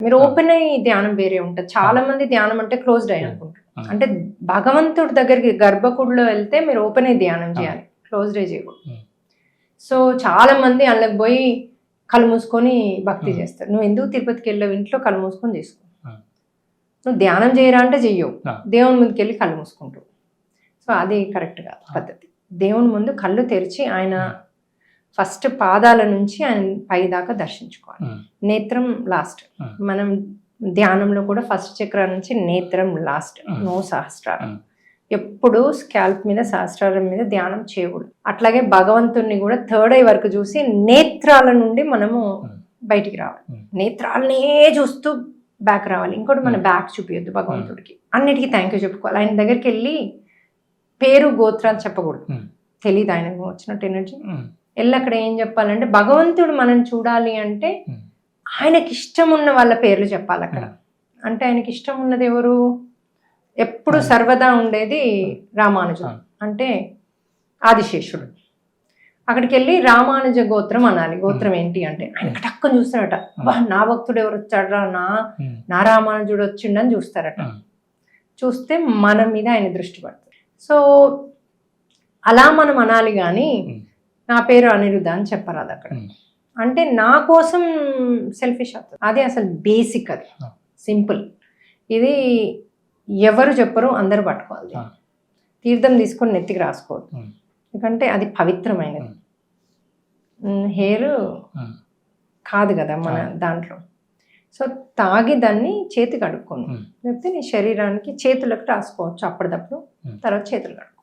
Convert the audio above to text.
మీరు ఓపెన్ అయ్యి ధ్యానం వేరే ఉంటుంది. చాలా మంది ధ్యానం అంటే క్లోజ్డ్ అయ్యి అనుకుంటారు. అంటే భగవంతుడి దగ్గరికి గర్భకుడిలో వెళ్తే మీరు ఓపెన్ అయ్యి ధ్యానం చేయాలి, క్లోజ్డ్ అయ్యి చేయకూడదు. సో చాలా మంది అందులోకి పోయి కళ్ళు మూసుకొని భక్తి చేస్తారు. నువ్వు ఎందుకు తిరుపతికి వెళ్ళావు? ఇంట్లో కళ్ళు మూసుకొని చేసుకో. నువ్వు ధ్యానం చేయరా అంటే చెయ్యవు, దేవుని ముందుకు వెళ్ళి కళ్ళు మూసుకుంటావు. సో అది కరెక్ట్ కాదు పద్ధతి. దేవుని ముందు కళ్ళు తెరిచి ఆయన ఫస్ట్ పాదాల నుంచి ఆయన పై దాకా దర్శించుకోవాలి. నేత్రం లాస్ట్. మనం ధ్యానంలో కూడా ఫస్ట్ చక్ర నుంచి నేత్రం లాస్ట్, నో సహస్రారం. ఎప్పుడు స్కాల్ప్ మీద సహస్రారం మీద ధ్యానం చేయకూడదు. అట్లాగే భగవంతుణ్ణి కూడా థర్డ్ ఐ వరకు చూసి నేత్రాల నుండి మనము బయటికి రావాలి. నేత్రాలనే చూస్తూ బ్యాక్ రావాలి. ఇంకోటి మన బ్యాక్ చూపించద్దు భగవంతుడికి. అన్నిటికీ థ్యాంక్ యూ చెప్పుకోవాలి. ఆయన దగ్గరికి వెళ్ళి పేరు గోత్రాలు చెప్పకూడదు, తెలియదు ఆయనకు వచ్చినట్టు ఎనర్జీ. వెళ్ళి అక్కడ ఏం చెప్పాలంటే భగవంతుడు మనం చూడాలి అంటే ఆయనకి ఇష్టం ఉన్న వాళ్ళ పేర్లు చెప్పాలి అక్కడ. అంటే ఆయనకి ఇష్టం ఉన్నది ఎవరు? ఎప్పుడు సర్వదా ఉండేది రామానుజుడు, అంటే ఆదిశేషుడు. అక్కడికి వెళ్ళి రామానుజ గోత్రం అనాలి. గోత్రం ఏంటి అంటే ఆయన టక్కుని చూస్తారట, నా భక్తుడు ఎవరు వచ్చాడరా, నా రామానుజుడు వచ్చిండని చూస్తారట. చూస్తే మన మీద ఆయన దృష్టి పడుతుంది. సో అలా మనం అనాలి కానీ నా పేరు అనిరుద్ధ అని చెప్పరాదు అక్కడ. అంటే నా కోసం సెల్ఫిష్ అవుతుంది. అదే అసలు బేసిక్, అది సింపుల్. ఇది ఎవరు చెప్పరు, అందరు పట్టుకోవాలి. తీర్థం తీసుకొని నెత్తికి రాసుకోవద్దు, ఎందుకంటే అది పవిత్రమైనది. హెయిర్ కాదు కదా మన దాంట్లో. సో తాగి దాన్ని చేతికి కడుక్కోను, లేకపోతే నీ శరీరానికి చేతులకు రాసుకోవచ్చు అప్పటిదప్పుడు, తర్వాత చేతులు కడుక్కో.